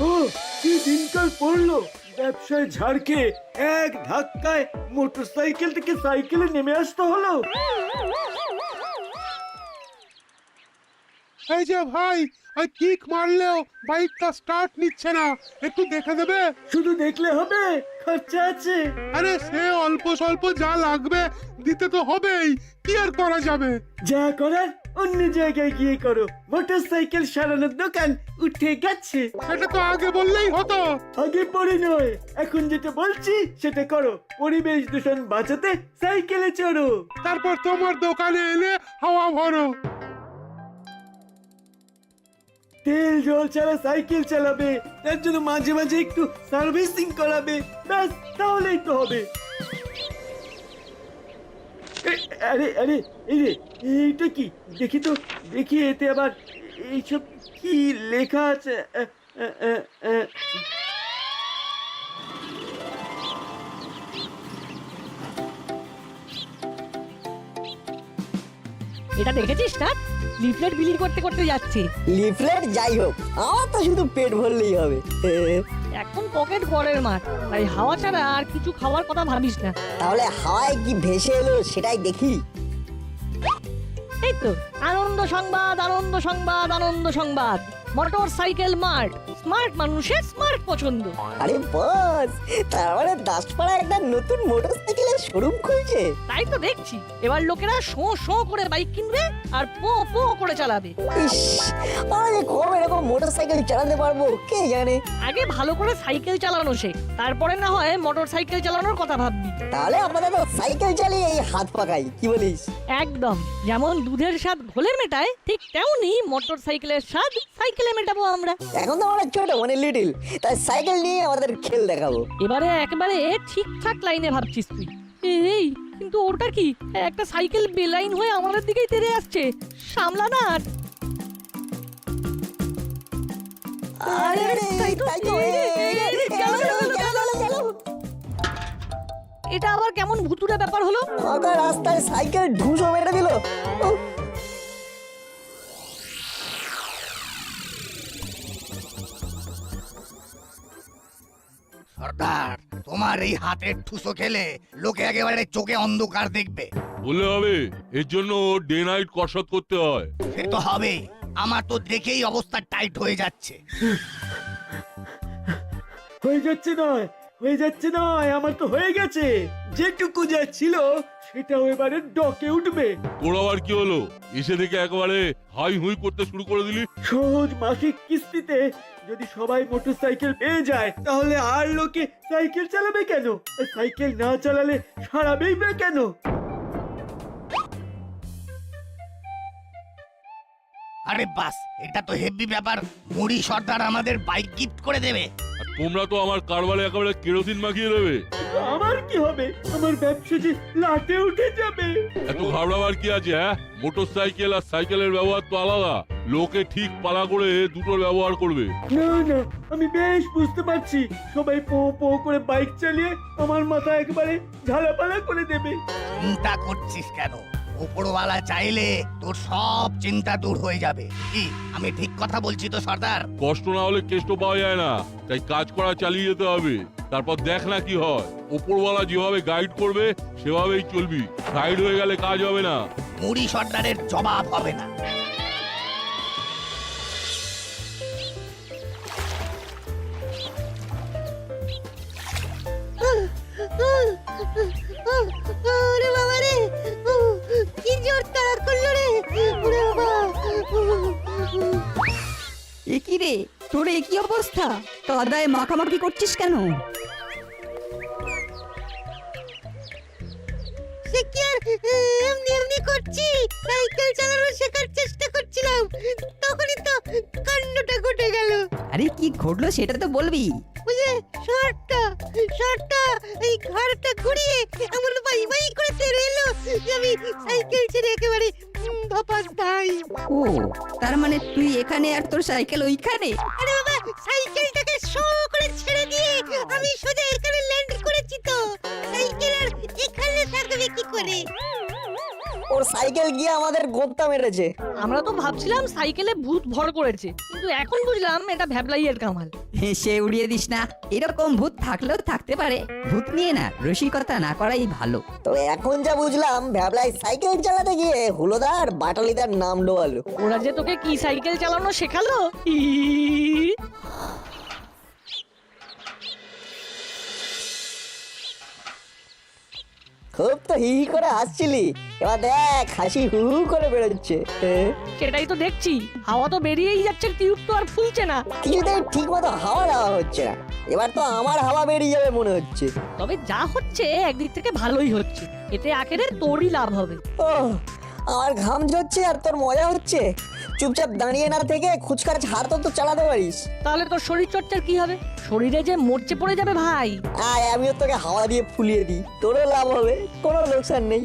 ও কি দিনকাল পড়লো, ব্যবসায় ঝাড় খেয়ে এক ধাক্কায় মোটরসাইকেল থেকে সাইকেলে নেমে আসতে হলো। এই যে ভাই, ওই কিক মারলেও বাইকটা স্টার্ট নিচ্ছে না, একটু দেখে দেবে? শুধু দেখলে হবে, খরচা আছে। আরে সে অল্প স্বল্প যা লাগবে দিতে তো হবেই, কি আর করা যাবে? যা করার অন্য জায়গায় গিয়ে করো, মোটরসাইকেল সারানোর দোকান উঠে গেছে। সেটা তো আগে বললেই হতো। আগে পরে নয়, এখন যেটা বলছি সেটা করো। পরিবেশ দূষণ বাঁচাতে সাইকেলে চড়ো। তারপর তোমার দোকানে এনে হাওয়া ভরো। তেল জল ছাড়া সাইকেল চালাবে, তার জন্য মাঝে মাঝে একটু সার্ভিসিং করাবে, ব্যাস তাহলেই তো হবে। আরে আরে এই রে, এইটা কি? দেখি তো, দেখি এতে আবার এইসব কি লেখা আছে। এটা দেখেছিস না, লিফলেট বিলি করতে করতে যাচ্ছে। লিফলেট যাই হোক, আমার তো শুধু পেট ভরলেই হবে। এখন পকেট গড়ের মাঠ, তাই হাওয়া ছাড়া আর কিছু খাওয়ার কথা ভাবিস না। তাহলে হাওয়ায় কি ভেসে এলো সেটাই দেখি। এই তো আনন্দ সংবাদ, আনন্দ সংবাদ, আনন্দ সংবাদ। মোটর সাইকেল মার্ট, স্মার্ট মানুষের স্মার্ট পছন্দ। আরে বস, তার মানে দাসপাড়া একটা নতুন মোটরসাইকেলের শোরুম খুলছে। তাই তো দেখছি, এবার লোকেরা শো শো করে বাইক কিনবে আর পো পো করে চালাবে। ইস, আমি কবে এরকম মোটরসাইকেল চালাতে পারবো কে জানে। আগে ভালো করে সাইকেল চালানো শেখ, তারপরে না হয় মোটর সাইকেল চালানোর কথা ভাববি। তাহলে আপাতত সাইকেল চালিয়ে এই হাত পাকাই, কি বলিস? একদম, যেমন দুধের স্বাদ ঘোলে মেটায়, ঠিক তেমনি মোটর সাইকেলের স্বাদ সাইকেলে মেটাবো আমরা। এখন তো আমরা ছোট, মানে লিটিল, তাই সাইকেল নিয়ে আমাদের খেল দেখাবো। এবারে একেবারে ঠিকঠাক লাইনে ভাবছিস তুই। এই কিন্তু ওটা কি, একটা সাইকেল বেলাইন হয়ে আমাদের দিকেই তেড়ে আসছে, সামলা না। আরে তাই তো, এটা আবার কেমন ভুতুড়ে ব্যাপার হলো? ফাঁকা রাস্তায় সাইকেল ঢুসো মেরে দিল। সর্দার, তোমার এই হাতের ঠুসো খেলে লোকে একেবারে চোখে অন্ধকার দেখবে। বললে হবে, এর জন্য ডে নাইট কসরত করতে হয়। সে তো হবে, আমার তো দেখেই অবস্থা টাইট হয়ে যাচ্ছে। হয়ে যাচ্ছে নয়, হয়ে যাচ্ছে নয়, আমার তো হয়ে গেছে। যেটুকু যা ছিল সেটাও এবারে ডকে উঠবে। তোর আবার কি হলো? এসে দেখে একেবারে হাই হুই করতে শুরু করে দিলি। সহজ মাসিক কিস্তিতে যদি সবাই মোটরসাইকেল পেয়ে যায়, তাহলে আর লোকে সাইকেল চালাবে কেন? আর সাইকেল না চালালে সারাবেই বা কেন? আরে বাস, এটা তো হেভি ব্যাপার। মুড়ি সর্দার আমাদের বাইক গিফট করে দেবে। আর তোমরা তো আমার কারবারে একেবারে কেরোসিন মাখিয়ে দেবে। আমার কি হবে? আমার ব্যবসা যে লাটে উঠে যাবে। এত ঘাবড়াবার কি আছে? হ্যাঁ, মোটর সাইকেল আর সাইকেলের ব্যবহার তো আলাদা। লোকে ঠিক পালা করে দুটোর ব্যবহার করবে। না না, আমি বেশ বুঝতে পারছি, সবাই পো পো করে বাইক চালিয়ে আমার মাথা একবারে ঝালাপালা করে দেবে। চিন্তা করছিস কেন? উপরওয়ালা চাইলে তোর সব চিন্তা দূর হয়ে যাবে। কি আমি ঠিক কথা বলছি তো সর্দার? কষ্ট না হলে কেষ্ট পাওয়া যায় না, তাই কাজ করা চালিয়ে যেতে হবে। তারপর দেখ না কি হয়। উপরওয়ালা যেভাবে গাইড করবে সেভাবেই চলবি। সাইড হয়ে গেলে কাজ হবে না। মুড়ি সর্দারের জবাব হবে না। ওরে বাবা রে, কি জোর তাড়া করলো রে, ওরে বাবা। এ কি রে, তোর এ কি অবস্থা? কাদায় মাখামাখি করছিস কেন? সে কি আর এমনি এমনি করছি, সাইকেল চালানো শেখার চেষ্টা করছিলাম, তখনই তো কাণ্ডটা ঘটে গেল। আরে কি ঘটলো সেটা তো বলবি। ওই যে শর্টটা এই ঘাড়টা ঘুরিয়ে এমন বাই বাই করে তেড়ে এলো যে আমি সাইকেল ছেড়ে একেবারে ধপাস ধাই। ও, তার মানে তুই এখানে আর তোর সাইকেল ওইখানে? আরে বাবা, সাইকেলটাকে শো করে ছেড়ে দিয়ে আমি সোজা এখানে ল্যান্ড করেছি তো। সাইকেল আর এখানে থাকবে কি করে? ওর সাইকেল গিয়ে আমাদের গোত্তা মেরেছে। আমরা তো ভাবছিলাম সাইকেলে ভূত ভর করেছে, কিন্তু এখন বুঝলাম এটা ভ্যাবলাইয়ের কামাল। সে উড়িয়ে দিস না, এরকম ভূত থাকলেও থাকতে পারে। ভূত নিয়ে না রসিকতা না করাই ভালো। তবে এখন যা বুঝলাম ভ্যাবলাই সাইকেল চালাতে গিয়ে হুলোদার বাটালিদার নাম ডোয়ালো। ওরা যে তোকে কি সাইকেল চালানো শেখালো? খুব তো হি হি করে হাসছিলি, এবার দেখ হাসি হু হু করে বেরোচ্ছে। সেটাই তো দেখছি, হাওয়া তো বেরিয়েই যাচ্ছে, টিউব তো আর ফুলছে না। কিছুতেই ঠিক মতো হাওয়া দেওয়া হচ্ছে না, এবার তো আমার হাওয়া বেরিয়ে যাবে মনে হচ্ছে। তবে যা হচ্ছে একদিক থেকে ভালোই হচ্ছে, এতে আখেরের তোরই লাভ হবে। ও আমার ঘাম ঝরছে আর তোর মজা হচ্ছে। চুপচাপ দাঁড়িয়ে না থেকে খুচকাচ হাতও তো চালাতে পারিস। তাহলে তোর শরীর চর্চার কি হবে? শরীরে যে মরচে পড়ে যাবে ভাই। আয় আমিও তোকে হাওয়া দিয়ে ফুলিয়ে দিই, তোরও লাভ হবে, কোনো লোকসান নেই।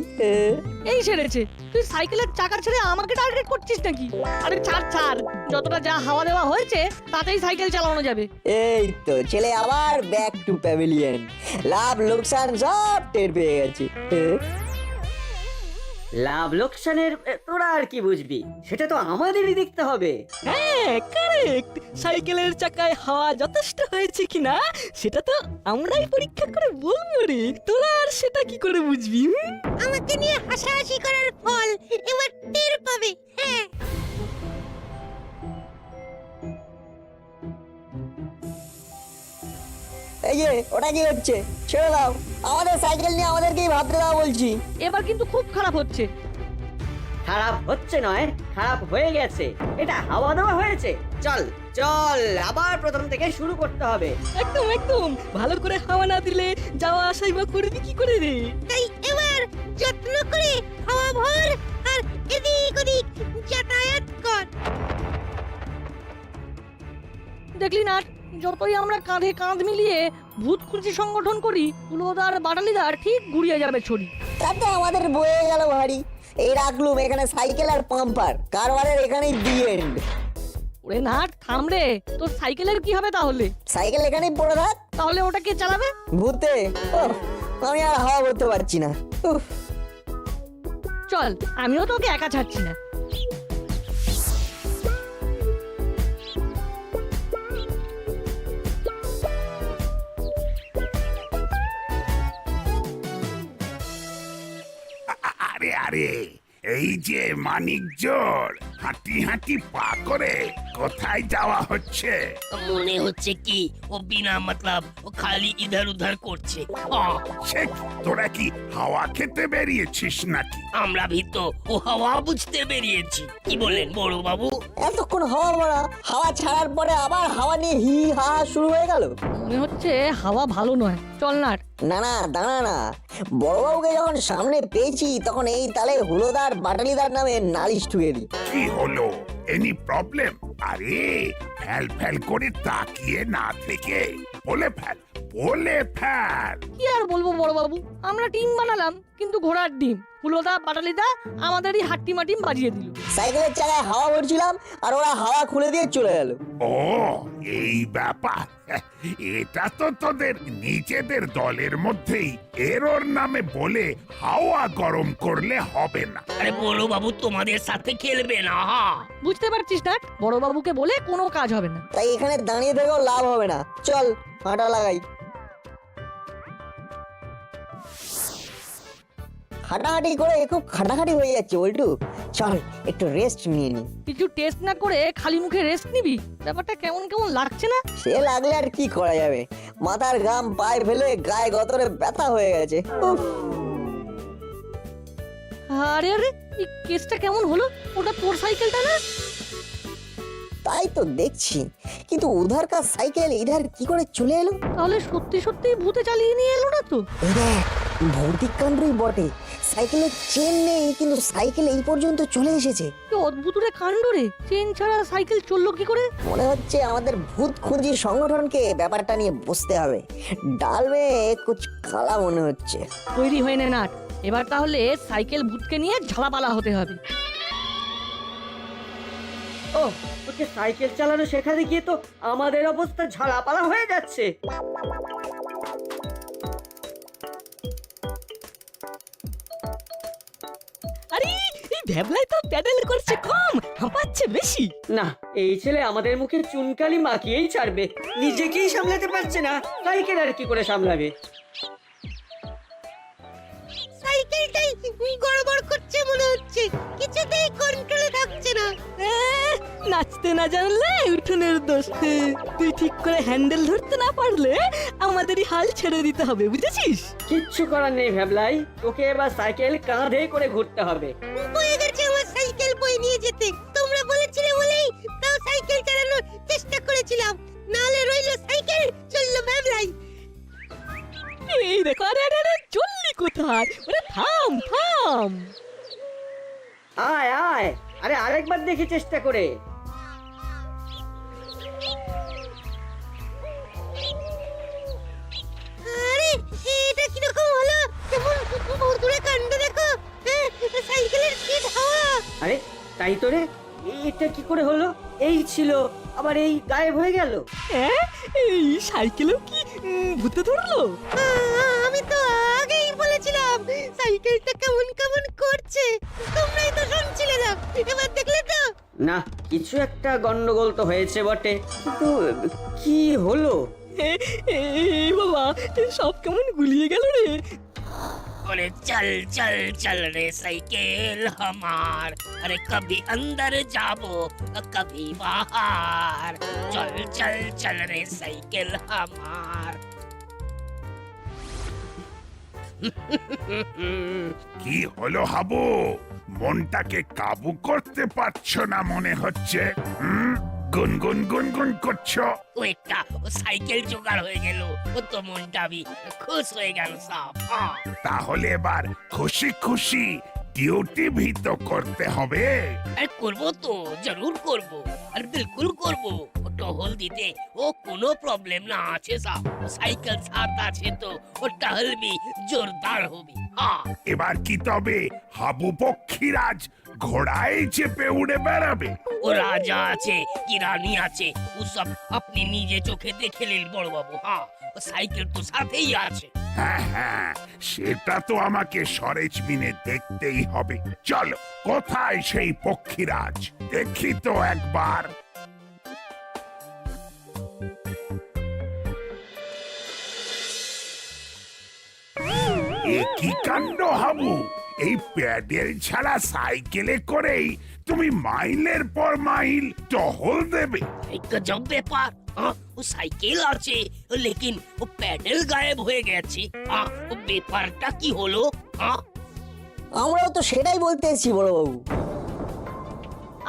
এই সেরেছে, তুই সাইকেলের চাকা ছেড়ে আমাকে টার্গেট করছিস নাকি? আরে ছাড় ছাড়, যতটা যা হাওয়া দেওয়া হয়েছে তাতেই সাইকেল চালানো যাবে। এই তো ছেলে আবার ব্যাক টু প্যাভিলিয়ন, লাভ লোকসান সব টের পেয়ে গেছে। লাভ লোকসানের তোরা আর কি বুঝবি, সেটা তো আমাদেরই দেখতে হবে। হ্যাঁ কারেক্ট, সাইকেলের চাকায় হাওয়া যথেষ্ট হয়েছে কিনা সেটা তো আমরাই পরীক্ষা করে বলবো রে, তোরা আর সেটা কি করে বুঝবি? আমাকে নিয়ে হাসাহাসি করার ফল এবার টের পাবে। হ্যাঁ এই যে ওটা কি হচ্ছে, ছেড়ে দাও, আমাদের সাইকেল নিয়ে আমাদেরকেই ভাবতে দাও বলছি। এবার কিন্তু খুব খারাপ হচ্ছে। খারাপ হচ্ছে নয়, খারাপ হয়ে গেছে। এটা হাওয়া দেওয়া হয়েছে। চল চল, আবার প্রথম থেকে শুরু করতে হবে। একদম একদম, ভালো করে হাওয়া না দিলে যাওয়া আসাই বা করবি কি করে রে? তাই এবার যত্ন করে হাওয়া ভর আর এদিক ওদিক যাতায়াত কর। দেখলি না, যতই আমরা কাঁধে কাঁধ মিলিয়ে ভূত খুঁজি সংগঠন করি, কুলোদার বাটালিদার ঠিক গুড়িয়ে যাবে ছড়ি। তাতে আমাদের বয়ে গেল ভারী। এই রাখলুম এখানে সাইকেল আর পাম্পার, কারবারের এখানেই দি এন্ড। ওরে না থাম রে, তোর সাইকেলের কি হবে তাহলে? সাইকেল এখানেই পড়ে থাক। তাহলে ওটা কে চালাবে? ভূতে। ওহ, আমি আর হাওয়া করতে পারছি না। উফ। চল, আমিও তোকে একা ছাড়ছি না। আরে আরে, এই যে মানিক জোর হাঁটি হাঁটি পা করে কোথায় যাওয়া হচ্ছে? মনে হচ্ছে কি ও বিনা মতলব ও খালি ইধার উধার করছে। সে তোরা কি হাওয়া খেতে বেরিয়েছিস নাকি? আমরা ভিতো ও হাওয়া বুঝতে বেরিয়েছি। কি বলেন বড় বাবু? এতক্ষণ হাওয়া ভরা, হাওয়া ছাড়ার পরে আবার হাওয়া নিয়ে হি হা শুরু হয়ে গেল। মনে হচ্ছে হাওয়া ভালো নয়, চল না। না না দাঁড়া না, বড়বাবুকে যখন সামনে পেয়েছি তখন এই তালে হুলোদার বাটালিদার নামে নালিশ ঠুকে দিই। কি হলো, এনি প্রবলেম? আরে ফ্যাল ফ্যাল করে তাকিয়ে না থেকে বলে ফেল, বলে ফেল। কি আর বলবো বড় বাবু, আমরা টিম বানালাম কিন্তু ঘোড়ার ডিম। হুলোদা বাটালিদা আমাদেরই হাট্টি মাটিম বাজিয়ে দিল। সাইকেলের চাকায় হাওয়া ভরছিলাম আর ওরা হাওয়া খুলে দিয়ে চলে গেল। ও এই ব্যাপার, এটা তো তোদের নিজেদের দলের মধ্যেই এরর নামে বলে হাওয়া গরম করলে হবে না। আরে বড় বাবু তোমাদের সাথে খেলবে না। বুঝতে পারছিস না, বড় বাবুকে বলে কোনো কাজ হবে না। তাই এখানে দাঁড়িয়ে থেকেও লাভ হবে না, চল হাঁটা লাগাই। হাঁটাহাঁটি করে খুব খাটাখাটি হয়ে যাচ্ছে বল্টু, চল একটু রেস্ট নিয়ে নি। কিছু টেস্ট না করে খালি মুখে রেস্ট নিবি? ব্যাপারটা কেমন কেমন লাগছে না? সে লাগলে আর কি করা যাবে, মাথার ঘাম পায়ে ফেলে গায়ে গতরে ব্যথা হয়ে গেছে। উফ। আরে আরে, এই কেসটা কেমন হলো? ওটা তোর সাইকেলটা না? তাই তো দেখছি, কিন্তু উধার কার সাইকেল ইধার কি করে চলে এলো? তাহলে সত্যি সত্যি ভূতে চালিয়ে নিয়ে এলো না তো? এই দেখ, ভৌতিক কাণ্ডই বটে, সাইকেলের চেন নেই কিন্তু সাইকেল এই পর্যন্ত চলে এসেছে। কি অদ্ভুত রে কাণ্ড রে, চেন ছাড়া সাইকেল চললো কি করে? মনে হচ্ছে আমাদের ভূত খুঁজি সংগঠনকে ব্যাপারটা নিয়ে বসতে হবে। ডালবে কুছ কালা মনে হচ্ছে। তৈরি হয়ে নে নাট, এবার তাহলে সাইকেল ভূতকে নিয়ে ঝালাপালা হতে হবে। ও ওকে সাইকেল চালানো শেখাতে গিয়ে তো আমাদের অবস্থা ঝালাপালা হয়ে যাচ্ছে। আরে ভ্যাবলাই তো প্যাডেল করছে কম, হাঁপাচ্ছে বেশি। না, এই ছেলে আমাদের মুখে চুনকালি মাখিয়েই ছাড়বে। নিজেকেই সামলাতে পারছে না, সাইকেল আর কি করে সামলাবে? সাইকেলটাই গড়বড় করছে মনে হচ্ছে, কিছুতেই কন্ট্রোলে থাকছে না। নাচতে না জানলে উঠোনের দোষ। তুই ঠিক করে হ্যান্ডেল ধরতে না পারলে আমাদেরই হাল ছেড়ে দিতে হবে, বুঝেছিস? কিচ্ছু করার নেই ভ্যাবলাই, তোকে এবার সাইকেল কাঁধে করে ঘুরতে হবে। বয়ে গেছে আমার সাইকেল বয়ে নিয়ে যেতে। তোমরা বলেছিলে বলেই তাও সাইকেল চালানোর চেষ্টা করেছিলাম, নাহলে রইলো সাইকেল, চললো ভ্যাবলাই। এই দেখো, আরে আরে আরে, চললি কোথায়? ওরে থাম থাম। আয় আয়, আরে আরেকবার দেখি চেষ্টা করে। আরে এটা কিরকম হলো? কেমন ভুতুড়ে কাণ্ড দেখো। সাইকেলের সিট হাওয়া। আরে তাই তো রে, এটা কি করে হলো? এই ছিল, আবার এই গায়েব হয়ে গেল। হ্যাঁ, এই সাইকেলেও কি ভূতে ধরলো? আমি তো আগেই বলেছিলাম সাইকেলটা কেমন কেমন করছে, তোমরাই তো শুনছিলে না। এবার দেখলে তো? না, কিছু একটা গন্ডগোল তো হয়েছে বটে, কিন্তু কি হলো? এই বাবা, সব কেমন গুলিয়ে গেল রে। अरे चल चल चल रे साइकिल हमार, अरे कभी अंदर जाबो कभी बाहर, चल चल चल रे साइकिल हमार। কি হলো হাবু, মনটাকে কাবু করতে পারছো না মনে হচ্ছে। গুনগুন গুনগুন করছো। ও একটা ও সাইকেল জোগাড় হয়ে গেল, ও তো মনটা भी खुश হয়ে গেল সব। তাহলে এবার খুশি খুশি ডিউটি भी তো করতে হবে। আরে করবো তো, জরুর করবো, আরে বিলকুল করবো। ও টহল দিতে ও কোনো প্রবলেম না আছে সাব, সাইকেল সাথ আছে তো ও টহল भी জোরদার হবে। হ্যাঁ, এবার কি তবে হাবু পক্ষীরাজ ঘোড়ায় চেপে উড়ে বেড়াবে? ও রাজা আছে কি রানী আছে ও সব আপনি নিজে চোখে দেখে নিন বড় বাবু। হ্যাঁ, ও সাইকেল তো সাথেই আছে। হ্যাঁ হ্যাঁ, সেটা তো আমাকে সরেজমিনে দেখতেই হবে। চলো, কোথায় সেই পক্ষীরাজ দেখি তো একবার। এ কি কাণ্ড হাবু, এই প্যাডেল ছাড়া সাইকেলে করেই তুমি মাইলের পর মাইল টহল দেবে? एक गजब ব্যাপার। ও সাইকেল আছে লেকিন ও প্যাডেল গায়েব হয়ে গেছে। ও ব্যাপারটা কি হলো? আমরাও তো সেটাই বলতে এসেছি বড়বাবু।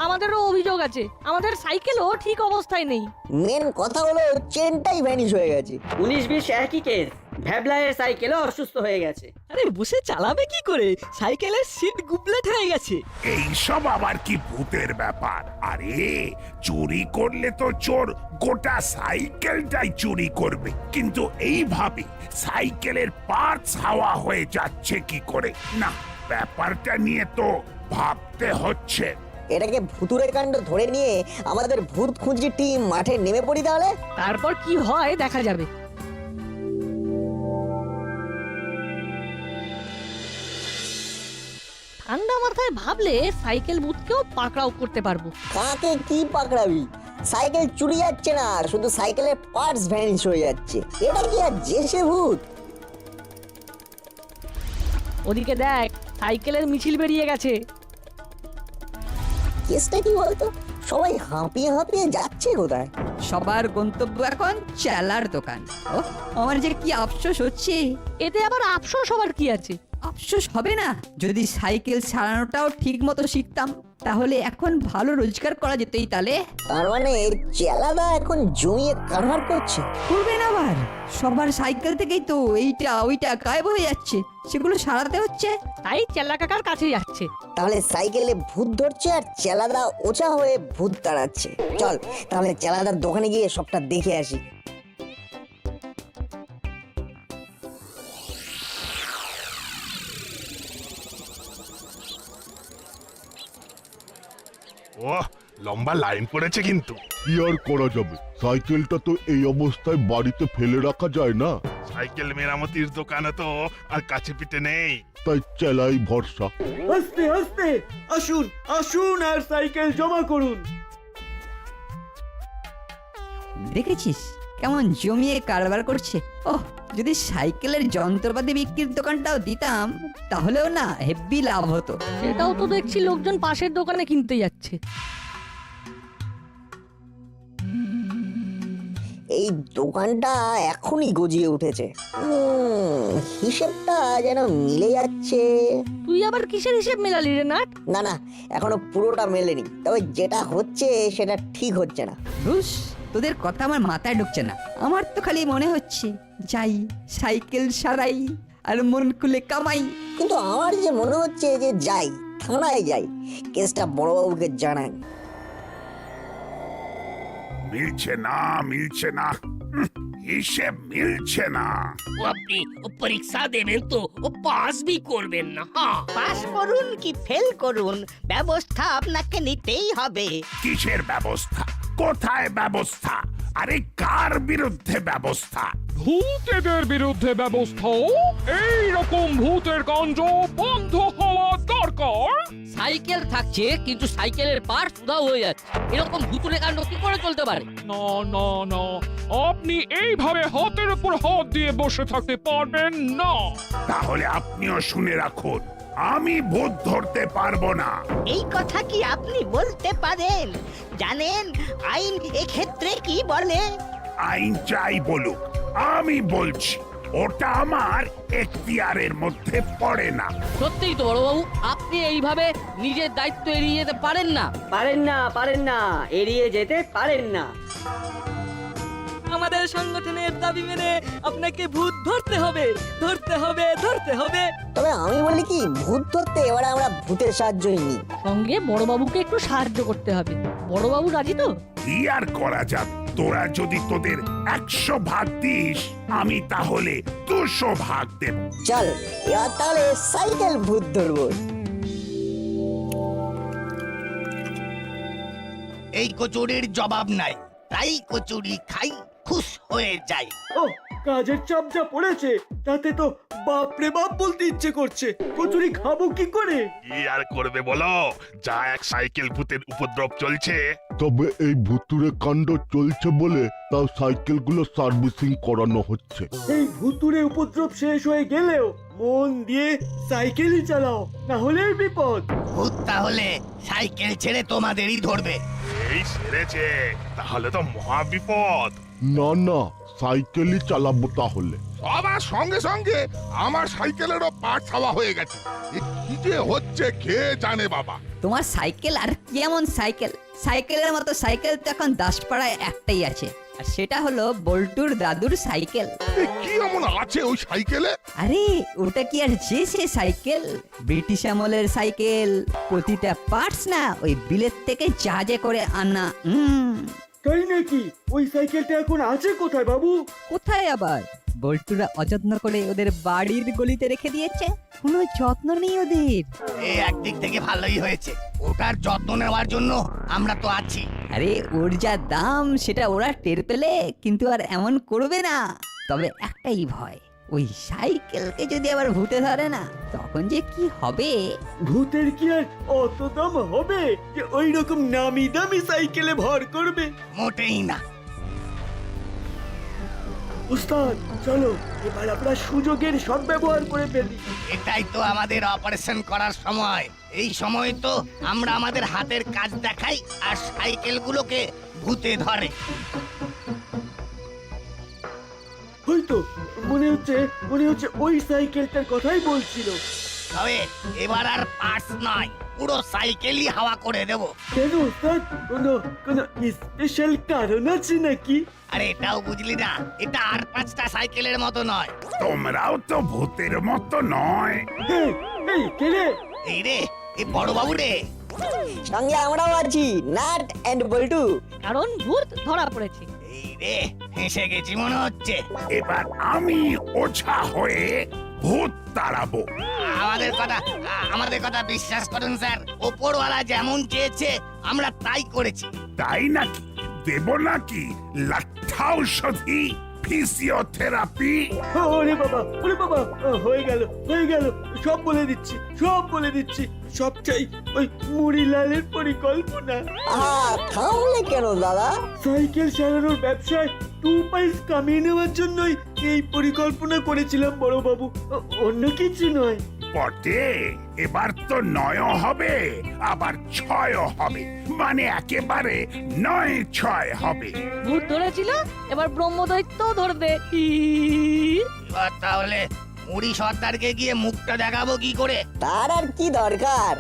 আমাদেরও অভিযোগ আছে, আমাদের সাইকেলও ঠিক অবস্থায় নেই। মেন কথা হলো চেনটাই ভ্যানিশ হয়ে গেছে। 19-20 একই কেস, ভ্যাবলাইয়ের সাইকেলও অসুস্থ হয়ে গেছে। আরে বসে চালাবে কি করে? সাইকেলের সিট গুবলেট হয়ে গেছে। এইসব আবার কি ভূতের ব্যাপার? আরে চুরি করলে তো চোর গোটা সাইকেলটাই চুরি করবে, কিন্তু এইভাবে সাইকেলের পার্টস হাওয়া হয়ে যাচ্ছে কি করে? না, ব্যাপারটা নিয়ে তো ভাবতে হচ্ছে। এটাকে ভুতুরে কাণ্ড ধরে নিয়ে আমাদের ভূত খুঁজি টিম মাঠে নেমে পড়ি তাহলে। তারপর কি হয় দেখা যাবে। ঠান্ডা মাথায় ভাবলে সাইকেল বুথকেও পাকড়াও করতে পারবো। কাকে কি পাকড়াবি? সাইকেল চুরি যাচ্ছে না, শুধু সাইকেলের পার্টস ভ্যানিশ হয়ে যাচ্ছে। এটা কি আর জেসে ভূত? ওদিকে দেখ, সাইকেলের মিছিল বেরিয়ে গেছে। কেসটা কি বলতো? সবাই হাঁপিয়ে হাঁপিয়ে যাচ্ছে কোথায়? সবার গন্তব্য এখন চালার দোকান। ও আমার যে কি আফসোস হচ্ছে। এতে আবার আফসোস হবার কি আছে? আফসোস হবে না যদি সাইকেল চালানোটাও ঠিক মতো শিখতাম, তাহলে এখন ভালো রোজগার করা যেতেই। তাহলে তার মানে চেলাদা এখন জমিয়ে কারবার করছে। করবেন আবার? সবার সাইকেল থেকেই তো এইটা ওইটা গায়েব হয়ে যাচ্ছে, সেগুলো সারাতে হচ্ছে। তাই চেল্লা কাকার কাছে যাচ্ছে। তাহলে সাইকেলে ভূত ধরছে আর চেলাদা ওচা হয়ে ভূত তাড়াচ্ছে। চল তাহলে চেলাদার দোকানে গিয়ে সবটা দেখে আসি। ওহ, লম্বা লাইন পড়েছে কিন্তু। কি আর করা যাবে, সাইকেলটা তো এই অবস্থায় বাড়িতে ফেলে রাখা যায় না। সাইকেল মেরামতির দোকানে তো আর কাছে পিঠে নেই। তাই চেলাই ভরসা। আস্তে আস্তে আসুন আসুন আর সাইকেল জমা করুন। দেখেছিস কেমন জমিয়ে কারবার করছে। ওহ, যদি সাইকেলের যন্ত্রপাতি বিক্রির দোকানটাও দিতাম তাহলেও না হেব্বি লাভ হতো। সেটাও তো দেখছি লোকজন পাশের দোকানে কিনতে যাচ্ছে। এই দোকানটা এখনই গজিয়ে উঠেছে। হিসেবটা যেন মিলে যাচ্ছে। তুই আবার কিসের হিসেব মেলালি রে নাট? না না, এখনো পুরোটা মেলেনি, তবে যেটা হচ্ছে সেটা ঠিক হচ্ছে না। রুশ, তোদের কথা আমার মাথায় ঢুকছে না। আমার তো খালি মনে হচ্ছে যাই সাইকেল সারাই আর মন খুলে কামাই। কিন্তু আমার যে মনে হচ্ছে যে যাই, থানায় যাই, কেসটা বড়বাবুকে জানাই। মিলছে না, মিলছে না, হিসেব মিলছে না। ও আপনি ও পরীক্ষা দেবেন তো ও পাস বি করবেন না। হ্যাঁ, পাস করুন কি ফেল করুন, ব্যবস্থা আপনাকে নিতেই হবে। কিসের ব্যবস্থা? কোথায় ব্যবস্থা? আরে কার বিরুদ্ধে ব্যবস্থা? ভূতেদের বিরুদ্ধে ব্যবস্থা। এই রকম ভূতের কাণ্ড বন্ধ হওয়া দরকার। সাইকেল থাকছে কিন্তু সাইকেলের পার্টস উধাও হয়ে যাচ্ছে, এরকম ভুতুরে কাণ্ড কি করে চলতে পারে? না না না, আপনি এইভাবে হাতের উপর হাত দিয়ে বসে থাকতে পারবেন না। তাহলে আপনিও শুনে রাখুন, আমি ভূত ধরতে পারবো না। এই কথা কি আপনি বলতে পারেন? জানেন আইন এক্ষেত্রে কি বলে? আইন চাই বলুক, আমি বলছি ওটা আমার এখতিয়ারের মধ্যে পড়ে না। সত্যিই তো বড়বাবু, আপনি এইভাবে নিজের দায়িত্ব এড়িয়ে যেতে পারেন না। পারেন না, এড়িয়ে যেতে পারেন না। আমাদের সংগঠনের দাবি মেনে আপনাকে ভূত ধরতে হবে। তবে আমি বলি কি, ভূত ধরতে এবারে আমরা ভূতের সাহায্যই নিই। সঙ্গে বড়বাবুকে একটু সাহায্য করতে হবে। বড়বাবু রাজি তো? কি আর করা যাবে? তোরা যদি তোদের 100 ভাগ দিস, আমি তাহলে 200 ভাগ দেব। চল এবার তাহলে সাইকেল ভূত ধরবো। এই কচুরির জবাব নাই, তাই কচুরি খাই, খুশ হয়ে যাই। ও, কাজের চাপ যা পড়েছে তাতে তো বাপরে বাপ বলতে ইচ্ছে করছে। কচুরি খাবো কি করে? কি আর করবে বলো, যা এক সাইকেল ভূতের উপদ্রব চলছে। তবে এই ভুতুরে কাণ্ড চলছে বলে তাও সাইকেলগুলো সার্ভিসিং করানো হচ্ছে। এই ভুতুরে উপদ্রব শেষ হয়ে গেলেও মন দিয়ে সাইকেলই চালাও, না হলেই বিপদ। ভূত তাহলে সাইকেল ছেড়ে তোমাদেরই ধরবে। এই সেরেছে, তাহলে তো মহা বিপদ। না না, সাইকেলই চালাবো তাহলে। সবার সঙ্গে সঙ্গে আমার সাইকেলেরও পার্ট ছাওয়া হয়ে গেছে। কি যে হচ্ছে কে জানে বাবা। তোমার সাইকেল আর কি এমন সাইকেল? সাইকেলের মতো সাইকেল তো এখন দাসপাড়ায় একটাই আছে, আর সেটা হলো বল্টুর দাদুর সাইকেল। কি এমন আছে ওই সাইকেলে? আরে ওটা কি আর যে সে সাইকেল? ব্রিটিশ আমলের সাইকেল, প্রতিটা পার্টস না ওই বিলেত থেকে জাহাজে করে আনা। তাই নাকি? ওই সাইকেলটা এখন আছে কোথায় বাবু? কোথায় আবার? বল্টুরা অযত্ন করে ওদের বাড়ির গলিতে রেখে দিয়েছে, কোনো যত্ন নেই ওদের। এই একদিক থেকে ভালোই হয়েছে, ওটার যত্ন নেওয়ার জন্য আমরা তো আছি। আরে ওর যা দাম সেটা ওরা টের পেলে কিন্তু আর এমন করবে না। তবে একটাই ভয়, ওই সাইকেলকে যদি আবার ভূতে ধরে না, তখন যে কি হবে। ভূতের কি আর অত দাম হবে যে ওই রকম নামি দামি সাইকেলে ভর করবে? মোটেই না। উস্তাদ, চলো এবার আমরা সুযোগের সদ্ব্যবহার করে ফেলি। এটাই তো আমাদের অপারেশন করার সময়। এই সময় তো আমরা আমাদের হাতের কাজ দেখাই আর সাইকেলগুলোকে ভূতে ধরে। হয়তো মনে হচ্ছে ওই সাইকেলটার কথাই বলছিল। তবে এবার আর পার্টস নয়, পুরো সাইকেলই হাওয়া করে দেব। কেন উস্তাদ, কোনো স্পেশাল কারণ আছে নাকি? আর এটাও বুঝলি না, এটা আর 5টা সাইকেলের মতো নয়। তোমরাও তো ভূতের মতো নয়। এই কে রে? এই রে, এই বড় বাবু রে। সঙ্গে আমরাও আছি, নাট এন্ড বল্টু। কারণ ভূত ধরা পড়েছে। এই রে, ফেঁসে গেছি মনে হচ্ছে। এবার আমি ওঝা হয়ে ভূত তাড়াবো। আমাদের কথা বিশ্বাস করুন স্যার, ওপরওয়ালা যেমন চেয়েছে আমরা তাই করেছি। তাই নাকি? দেব নাকি লাঠা ঔষধি? ফিজিওথেরাপি। ওরে বাবা হয়ে গেল সব বলে দিচ্ছি সবটাই ওই মুড়িলালের পরিকল্পনা। থামলে কেন দাদা? সাইকেল চালানোর ব্যবসায় 2 পয়সা কামিয়ে নেওয়ার জন্যই এই পরিকল্পনা করেছিলাম বড় বাবু, অন্য কিছু নয়। বটে, এবার তো 9 হবে আবার 6 হবে, মানে একেবারে 9-6 হবে। ভূত ধরেছিল, এবার ব্রহ্মদৈত্য ধরবে। এবার তাহলে মুড়ি সর্দারকে গিয়ে মুখটা দেখাবো কি করে? তার আর কি দরকার,